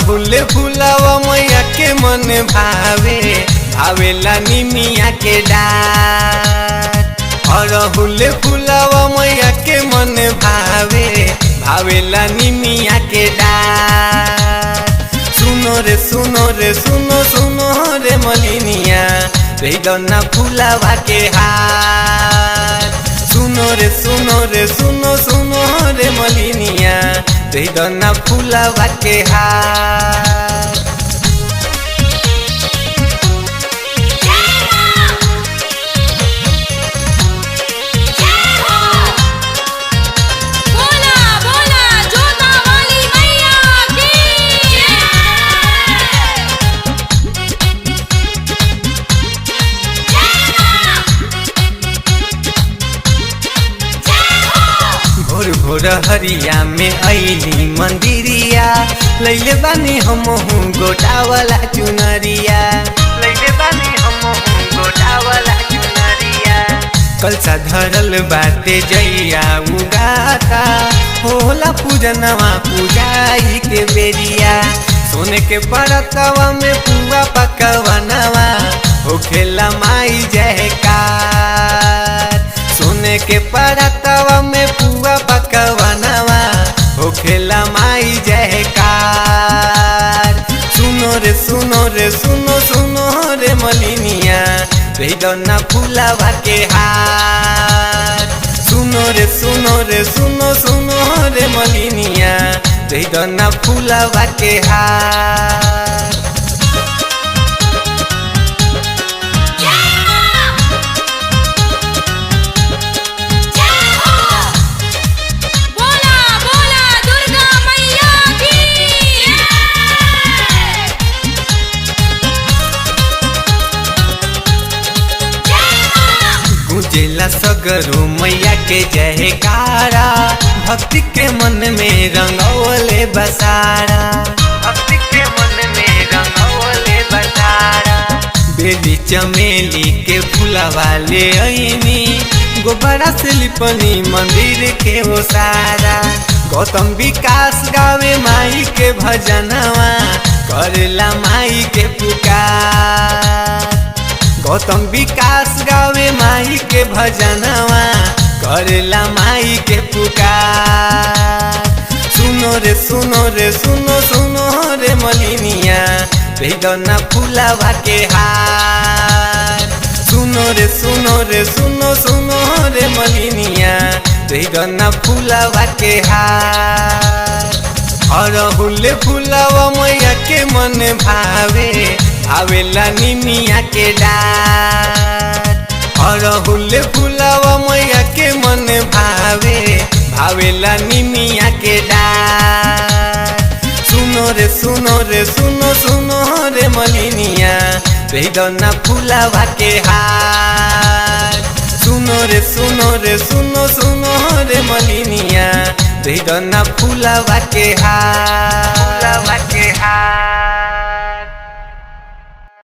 अड़हुल फुलावा मैया के मन भावे भावेला निमिया के डार। अड़हुल फुलावा मैया के मन भावे भावेला निमिया के डार। सुनो रे सुनो रे सुनो सुनो रे मलिनिया बेदना फुलावा के हार। सुनो रे सुनो रे सुनो सुनो रे मलिनिया बेदना फुलावा के हार। भोर भोर हरिया में अइली मंदिरिया लैले बानी हमहू गोटावाला चुनरिया। लैले बानी हमहू गोटावाला चुनरिया। कलसा धरल बाटे जइया उगाता होला पूजनवा पूजाई के बेरिया। सोने के परतवा में पुआ पकवनवा होखेला माई जयकार। सोने के परतवा में पुआ पकवनवा होखेला माई जयकार। सुनो रे सुनो रे सुनो सुनो रे मलिनिया बेदना फुलावा के हार। सुनो रे सुनो रे सुनो सुनो रे मलिनिया बेदना फुलावा के हार। गुजेला सगरो मैया के जयकारा भक्ति के मन में रंगौले बसारा। भक्ति के मन में रंगौले बसारा। बेली चमेली के फूलवा ले अइनी गोबरा से लिपनी मंदिर के ओसारा। गौतम विकास गावे माई के भजनवा करेला माई के पुकार। गौतम विकास गावे माई के भजनवा करेला माई के पुकार। सुनो रे सुनो रे सुनो सुनो रे मलिनिया बेदना फुलावा के हार। सुनो रे सुनो रे सुनो सुनो रे मलिनिया बेदना फुलावा के हार। अड़हुल फुलावा मैया के मन भावे भावेला निमिया के डार। अड़हुल फुलावा मैया के मन भावे भावेला निमिया के डार। सुनो रे सुनो रे सुनो सुनो रे मलिनिया बेदना फुलावा के हार। सुनो रे सुनो रे सुनो सुनो रे मलिनिया बेदना फुलावा के हार। फुलावा के हार।